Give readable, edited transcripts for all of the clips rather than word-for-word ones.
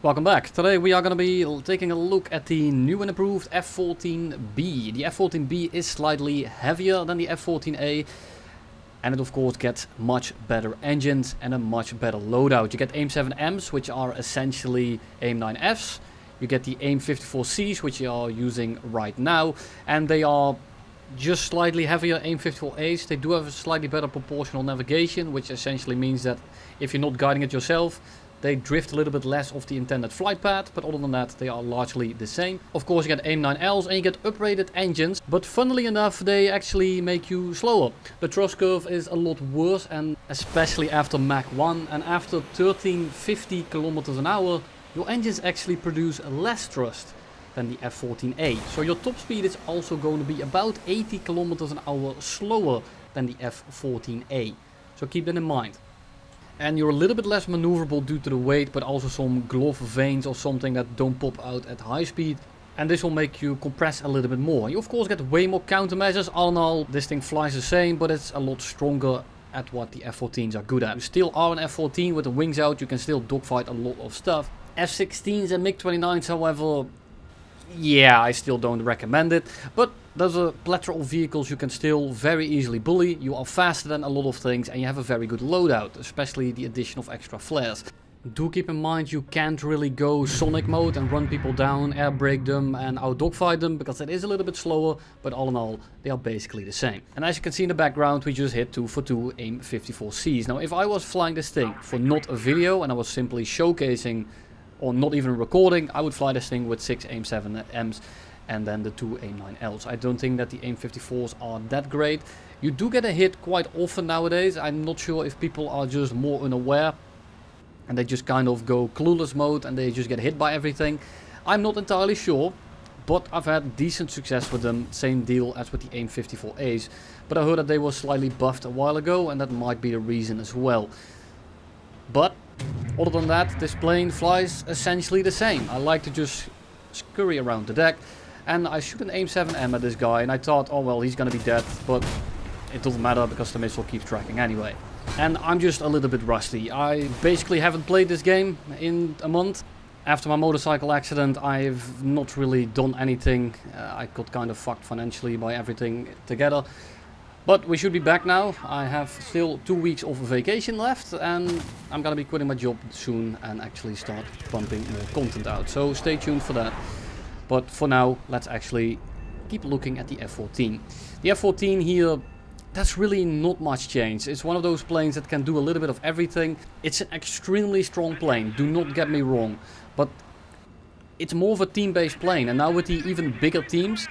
Welcome back. Today we are going to be taking a look at the new and improved F-14B. The F-14B is slightly heavier than the F-14A, and it of course gets much better engines and a much better loadout. You get AIM-7Ms, which are essentially AIM-9Fs. You get the AIM-54Cs, which you are using right now, and they are just slightly heavier AIM-54As. They do have a slightly better proportional navigation, which essentially means that if you're not guiding it yourself, they drift a little bit less off the intended flight path, but other than that, they are largely the same. Of course, you get AIM-9Ls and you get upgraded engines, but funnily enough, they actually make you slower. The thrust curve is a lot worse, and especially after Mach 1 and after 1350 kilometers an hour, your engines actually produce less thrust than the F-14A. So your top speed is also going to be about 80 kilometers an hour slower than the F-14A. So keep that in mind. And you're a little bit less maneuverable due to the weight, but also some glove vanes or something that don't pop out at high speed. And this will make you compress a little bit more. You of course get way more countermeasures. All in all, this thing flies the same, but it's a lot stronger at what the F-14s are good at. You still are an F-14 with the wings out, you can still dogfight a lot of stuff. F-16s and MiG-29s, however, yeah, I still don't recommend it, but there's a plethora of vehicles you can still very easily bully. You are faster than a lot of things and you have a very good loadout, especially the addition of extra flares. Do keep in mind you can't really go Sonic mode and run people down, air brake them and out dogfight them, because it is a little bit slower, but all in all they are basically the same. And as you can see in the background, we just hit 2 for 2 AIM-54Cs. Now if I was flying this thing for not a video and I was simply showcasing or not even recording, I would fly this thing with 6 AIM-7Ms and then the 2 AIM-9Ls. I don't think that the AIM-54s are that great. You do get a hit quite often nowadays. I'm not sure if people are just more unaware and they just kind of go clueless mode and they just get hit by everything. I'm not entirely sure, but I've had decent success with them. Same deal as with the AIM-54As. But I heard that they were slightly buffed a while ago, and that might be the reason as well. But other than that, this plane flies essentially the same. I like to just scurry around the deck, and I shoot an AIM-7M at this guy, and I thought, oh well, he's gonna be dead, but it doesn't matter because the missile keeps tracking anyway. And I'm just a little bit rusty. I basically haven't played this game in a month. After my motorcycle accident, I've not really done anything. I got kind of fucked financially by everything together. But we should be back now. I have still 2 weeks of vacation left, and I'm gonna be quitting my job soon and actually start pumping more content out. So stay tuned for that. But for now, let's actually keep looking at the F-14. The F-14 here, that's really not much change. It's one of those planes that can do a little bit of everything. It's an extremely strong plane, do not get me wrong. But it's more of a team-based plane, and now with the even bigger teams,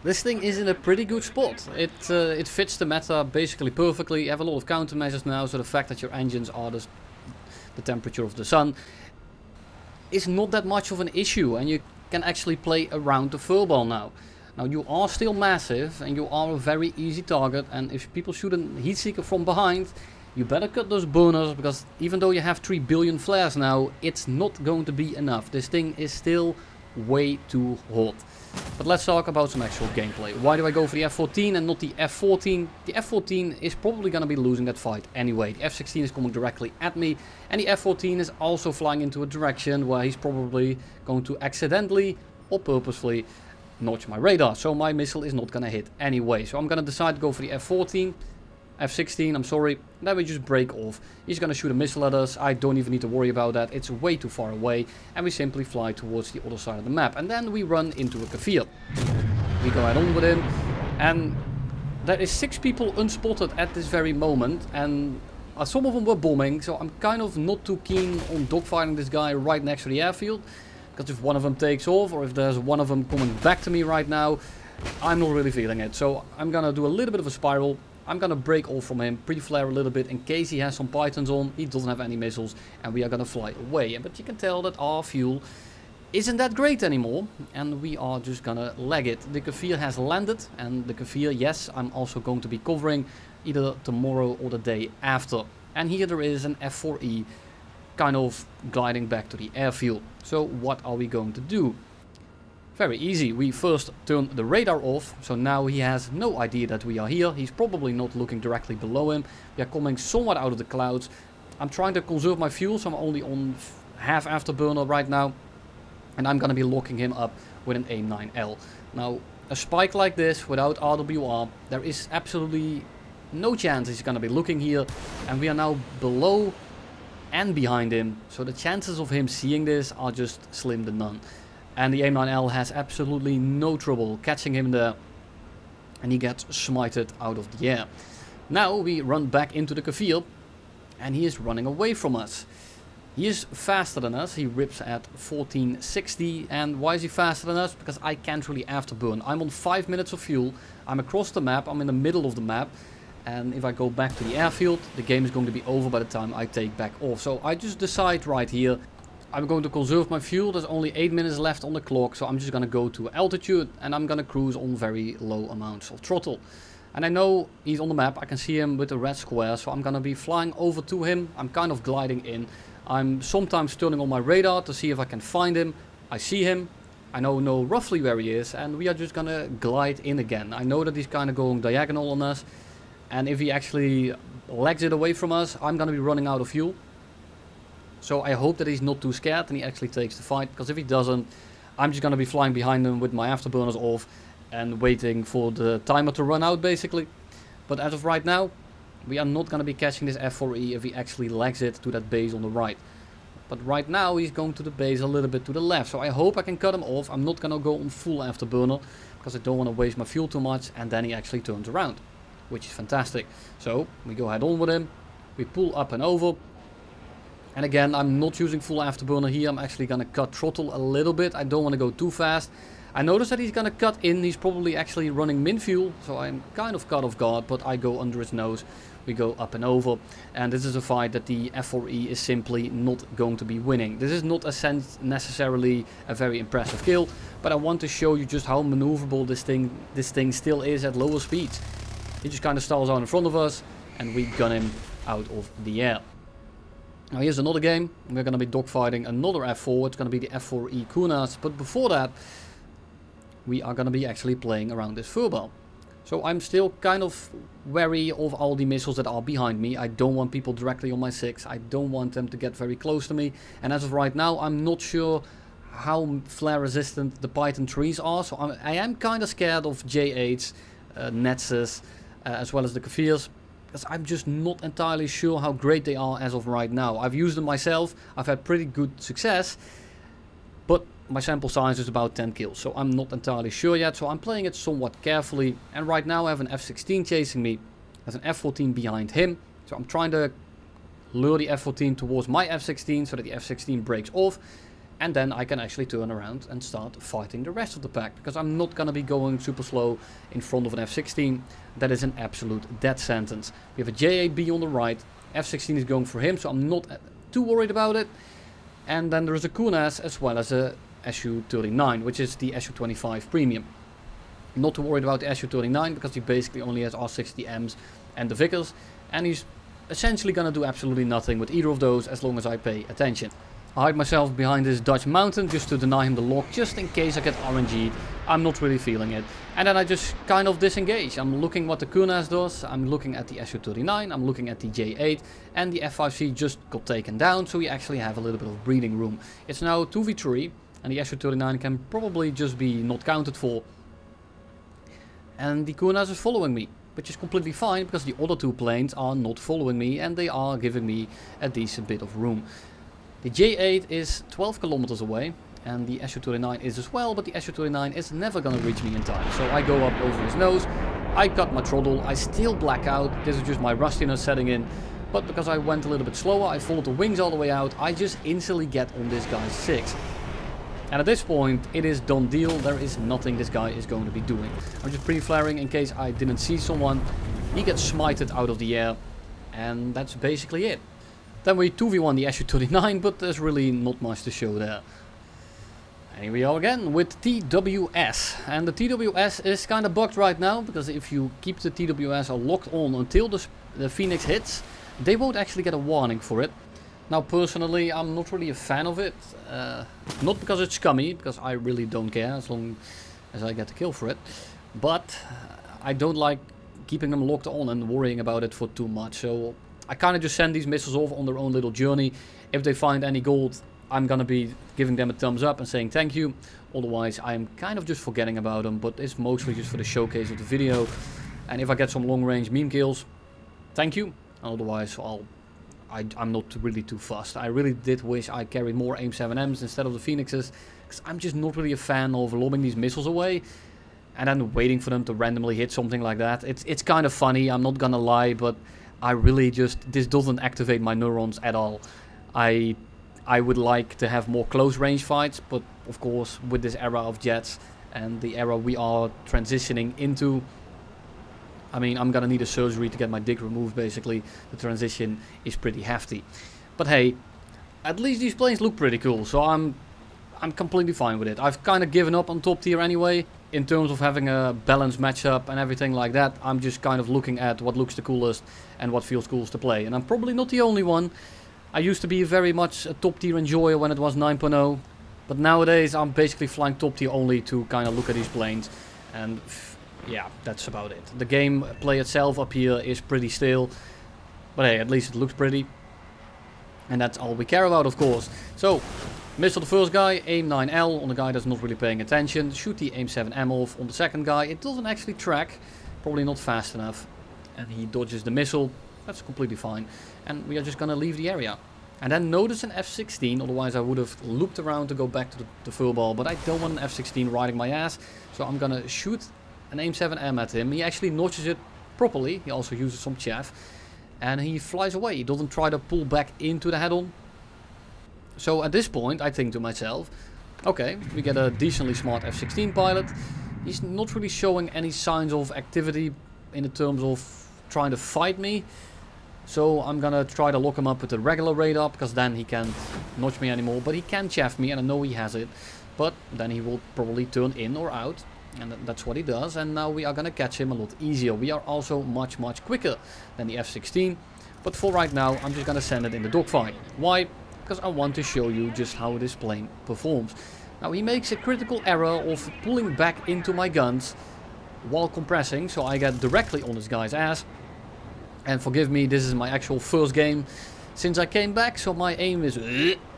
this thing is in a pretty good spot. It fits the meta basically perfectly. You have a lot of countermeasures now, so the fact that your engines are the temperature of the sun is not that much of an issue, and you can actually play around the furball now. Now you are still massive and you are a very easy target, and if people shoot a heat seeker from behind, you better cut those burners, because even though you have 3 billion flares now, it's not going to be enough. This thing is still way too hot. But let's talk about some actual gameplay. Why do I go for the F-14 and not the F-14? The F-14 is probably going to be losing that fight anyway. The F-16 is coming directly at me, and the F-14 is also flying into a direction where he's probably going to accidentally or purposefully notch my radar. So my missile is not going to hit anyway. So I'm going to decide to go for the F-14. F-16, I'm sorry, then we just break off. He's gonna shoot a missile at us. I don't even need to worry about that. It's way too far away, and we simply fly towards the other side of the map. And then we run into a Kafir. We go head on with him, and there is 6 people unspotted at this very moment, and some of them were bombing, so I'm kind of not too keen on dogfighting this guy right next to the airfield, because if one of them takes off, or if there's one of them coming back to me right now, I'm not really feeling it. So I'm gonna do a little bit of a spiral. I'm gonna break off from him, pre-flare a little bit in case he has some pythons on. He doesn't have any missiles, and we are gonna fly away. But you can tell that our fuel isn't that great anymore, and we are just gonna leg it. The Kafir has landed, and the Kafir, yes, I'm also going to be covering either tomorrow or the day after. And here there is an F-4E kind of gliding back to the airfield. So what are we going to do? Very easy. We first turn the radar off, so now he has no idea that we are here. He's probably not looking directly below him. We are coming somewhat out of the clouds. I'm trying to conserve my fuel, so I'm only on half afterburner right now, and I'm gonna be locking him up with an A9L. Now, a spike like this without RWR, there is absolutely no chance he's gonna be looking here, and we are now below and behind him, so the chances of him seeing this are just slim to none. And the A9L has absolutely no trouble catching him there, and he gets smited out of the air. Now we run back into the Kafir, and he is running away from us. He is faster than us, he rips at 1460, and why is he faster than us? Because I can't really afterburn. I'm on 5 minutes of fuel, I'm across the map, I'm in the middle of the map, and if I go back to the airfield, the game is going to be over by the time I take back off. So I just decide right here, I'm going to conserve my fuel, there's only 8 minutes left on the clock, so I'm just going to go to altitude, and I'm going to cruise on very low amounts of throttle. And I know he's on the map, I can see him with the red square, so I'm going to be flying over to him, I'm kind of gliding in. I'm sometimes turning on my radar to see if I can find him. I see him, I know roughly where he is, and we are just gonna glide in again. I know that he's kind of going diagonal on us, and if he actually legs it away from us, I'm gonna be running out of fuel. So I hope that he's not too scared and he actually takes the fight, because if he doesn't, I'm just gonna be flying behind him with my afterburners off and waiting for the timer to run out basically. But as of right now, we are not going to be catching this F4E if he actually legs it to that base on the right. But right now he's going to the base a little bit to the left. So I hope I can cut him off. I'm not going to go on full afterburner because I don't want to waste my fuel too much. And then he actually turns around, which is fantastic. So we go head on with him. We pull up and over. And again, I'm not using full afterburner here. I'm actually going to cut throttle a little bit. I don't want to go too fast. I notice that he's going to cut in. He's probably actually running min fuel. So I'm kind of caught off guard, but I go under his nose. We go up and over, and this is a fight that the F4E is simply not going to be winning. This is not necessarily a very impressive kill, but I want to show you just how maneuverable this thing still is at lower speeds. He just kind of stalls out in front of us, and we gun him out of the air. Now here's another game. We're going to be dogfighting another F4. It's going to be the F4E Kunas, but before that, we are going to be actually playing around this furball. So I'm still kind of wary of all the missiles that are behind me. I don't want people directly on my 6. I don't want them to get very close to me. And as of right now, I'm not sure how flare resistant the Python trees are. So I am kind of scared of J8s, Netses, as well as the Kafirs. Because I'm just not entirely sure how great they are as of right now. I've used them myself. I've had pretty good success. But my sample size is about 10 kills, so I'm not entirely sure yet, so I'm playing it somewhat carefully. And right now I have an F-16 chasing me, there's an F-14 behind him, so I'm trying to lure the F-14 towards my F-16 so that the F-16 breaks off, and then I can actually turn around and start fighting the rest of the pack, because I'm not going to be going super slow in front of an F-16. That is an absolute death sentence. We have a J-8B on the right, F-16 is going for him, so I'm not too worried about it. And then there is a Kunas as well as a Su-39, which is the Su-25 Premium. Not too worried about the Su-39 because he basically only has R60Ms and the Vickers, and he's essentially going to do absolutely nothing with either of those as long as I pay attention. I hide myself behind this Dutch mountain just to deny him the lock, just in case I get RNG'd. I'm not really feeling it. And then I just kind of disengage. I'm looking what the Kunas does, I'm looking at the Su-39, I'm looking at the J8, and the F-5C just got taken down, so we actually have a little bit of breathing room. It's now 2v3, and the Su-39 can probably just be not counted for. And the Kunas is following me, which is completely fine, because the other two planes are not following me, and they are giving me a decent bit of room. The J8 is 12 kilometers away, and the Su-39 is as well, but the Su-39 is never gonna reach me in time. So I go up over his nose, I cut my throttle, I still black out, this is just my rustiness setting in, but because I went a little bit slower, I followed the wings all the way out, I just instantly get on this guy's 6. And at this point, it is done deal, there is nothing this guy is going to be doing. I'm just pre-flaring in case I didn't see someone, he gets smited out of the air, and that's basically it. Then we 2v1 the Su-39, but there's really not much to show there. And here we are again with TWS. And the TWS is kind of bugged right now, because if you keep the TWS locked on until the Phoenix hits, they won't actually get a warning for it. Now personally, I'm not really a fan of it. Not because it's scummy, because I really don't care as long as I get the kill for it. But I don't like keeping them locked on and worrying about it for too much. So I kind of just send these missiles off on their own little journey. If they find any gold, I'm gonna be giving them a thumbs up and saying thank you. Otherwise, I'm kind of just forgetting about them, but it's mostly just for the showcase of the video. And if I get some long-range meme kills, thank you. Otherwise, I'm not really too fussed. I really did wish I carried more AIM-7Ms instead of the Phoenixes, because I'm just not really a fan of lobbing these missiles away and then waiting for them to randomly hit something like that. It's kind of funny, I'm not gonna lie, but I really this doesn't activate my neurons at all. I would like to have more close range fights, but of course with this era of jets and the era we are transitioning into, I mean, I'm gonna need a surgery to get my dick removed basically. The transition is pretty hefty. But hey, at least these planes look pretty cool, so I'm completely fine with it. I've kind of given up on top tier anyway, in terms of having a balanced matchup and everything like that. I'm just kind of looking at what looks the coolest and what feels coolest to play. And I'm probably not the only one. I used to be very much a top tier enjoyer when it was 9.0. But nowadays I'm basically flying top tier only to kind of look at these planes. And yeah, that's about it. The gameplay itself up here is pretty stale. But hey, at least it looks pretty. And that's all we care about, of course. So, missile the first guy, aim 9L on the guy that's not really paying attention. Shoot the aim 7M off on the second guy. It doesn't actually track, probably not fast enough. And he dodges the missile. That's completely fine. And we are just gonna leave the area. And then notice an F-16, otherwise I would have looped around to go back to the furball. But I don't want an F-16 riding my ass. So I'm gonna shoot an aim 7M at him. He actually notches it properly. He also uses some chaff. And he flies away. He doesn't try to pull back into the head-on. So at this point, I think to myself, okay, we get a decently smart F-16 pilot. He's not really showing any signs of activity in the terms of trying to fight me. So I'm gonna try to lock him up with the regular radar, because then he can't notch me anymore. But he can chaff me, and I know he has it. But then he will probably turn in or out. And that's what he does, and now we are gonna catch him a lot easier. We are also much quicker than the F-16, but for right now I'm just gonna send it in the dogfight. Why? Because I want to show you just how this plane performs. Now he makes a critical error of pulling back into my guns while compressing, so I get directly on this guy's ass. And forgive me, this is my actual first game since I came back, so my aim is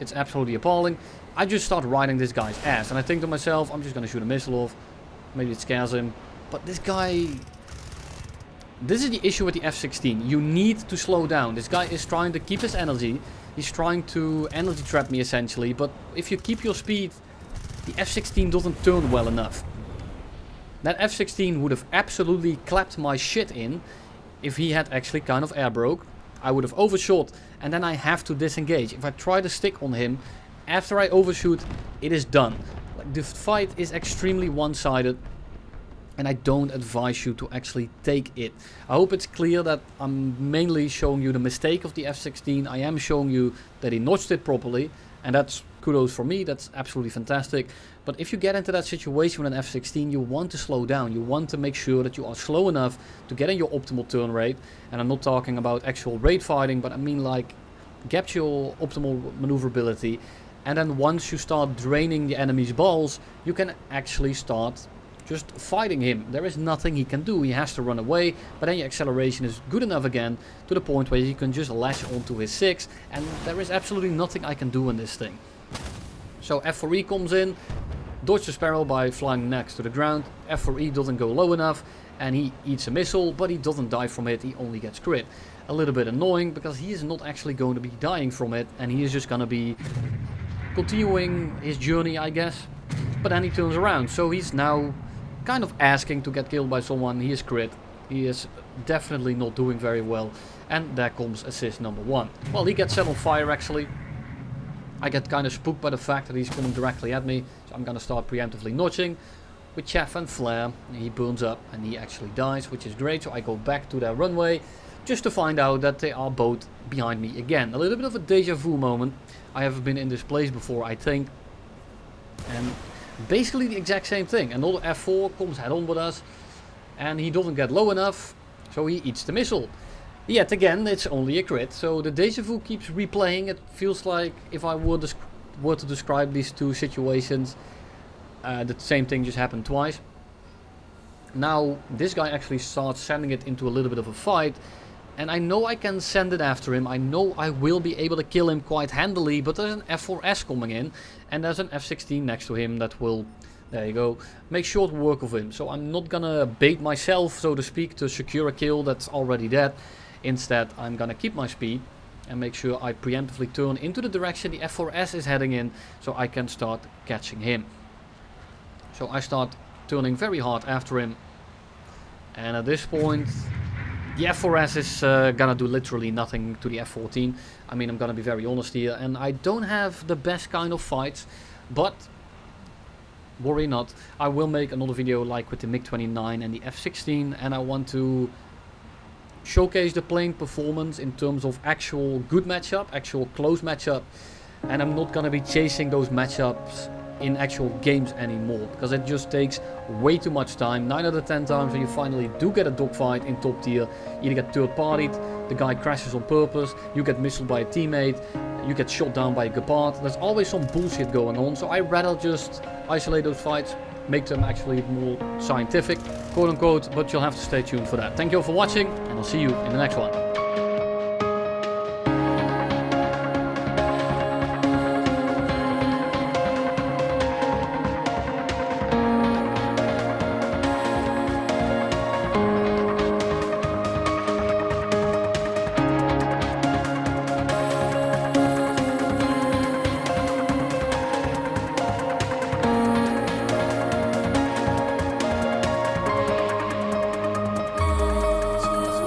it's absolutely appalling. I just start riding this guy's ass, and I think to myself, I'm just gonna shoot a missile off. Maybe it scares him. But this guy... This is the issue with the F-16. You need to slow down. This guy is trying to keep his energy. He's trying to energy trap me essentially. But if you keep your speed, the F-16 doesn't turn well enough. That F-16 would have absolutely clapped my shit in if he had actually kind of air broke. I would have overshot and then I have to disengage. If I try to stick on him, after I overshoot, it is done. The fight is extremely one-sided, and I don't advise you to actually take it. I hope it's clear that I'm mainly showing you the mistake of the F-16. I am showing you that he notched it properly, and that's kudos for me. That's absolutely fantastic. But if you get into that situation with an F-16, you want to slow down. You want to make sure that you are slow enough to get in your optimal turn rate. And I'm not talking about actual raid fighting, but I mean like get your optimal maneuverability. And then once you start draining the enemy's balls, you can actually start just fighting him. There is nothing he can do. He has to run away, but then your acceleration is good enough again to the point where you can just lash onto his 6, and there is absolutely nothing I can do in this thing. So F4E comes in, dodges the Sparrow by flying next to the ground. F4E doesn't go low enough, and he eats a missile, but he doesn't die from it. He only gets crit. A little bit annoying, because he is not actually going to be dying from it, and he is just going to be continuing his journey, I guess. But then he turns around, so he's now kind of asking to get killed by someone. He is crit. He is definitely not doing very well. And there comes assist number 1. Well, he gets set on fire actually. I get kind of spooked by the fact that he's coming directly at me. So I'm gonna start preemptively notching with chaff and flare. He burns up and he actually dies, which is great. So I go back to their runway just to find out that they are both behind me again. A little bit of a deja vu moment. I have been in this place before, I think. And basically the exact same thing. Another F4 comes head on with us. And he doesn't get low enough. So he eats the missile. Yet again, it's only a crit. So the deja vu keeps replaying. It feels like if I were to describe these two situations, the same thing just happened twice. Now this guy actually starts sending it into a little bit of a fight. And I know I can send it after him. I know I will be able to kill him quite handily. But there's an F4S coming in. And there's an F-16 next to him that will, there you go, make short work of him. So I'm not gonna bait myself, so to speak, to secure a kill that's already dead. Instead, I'm gonna keep my speed and make sure I preemptively turn into the direction the F4S is heading in, so I can start catching him. So I start turning very hard after him. And at this point, the F4S is gonna do literally nothing to the F-14. I mean, I'm gonna be very honest here, and I don't have the best kind of fights, but worry not, I will make another video like with the MiG-29 and the F-16, and I want to showcase the plane performance in terms of actual good matchup, actual close matchup, and I'm not gonna be chasing those matchups in actual games anymore, because it just takes way too much time. 9 out of 10 times when you finally do get a dogfight in top tier, you get third partied, the guy crashes on purpose, you get missiled by a teammate, you get shot down by a Gepard. There's always some bullshit going on, so I'd rather just isolate those fights, make them actually more scientific, quote unquote, but you'll have to stay tuned for that. Thank you all for watching, and I'll see you in the next one.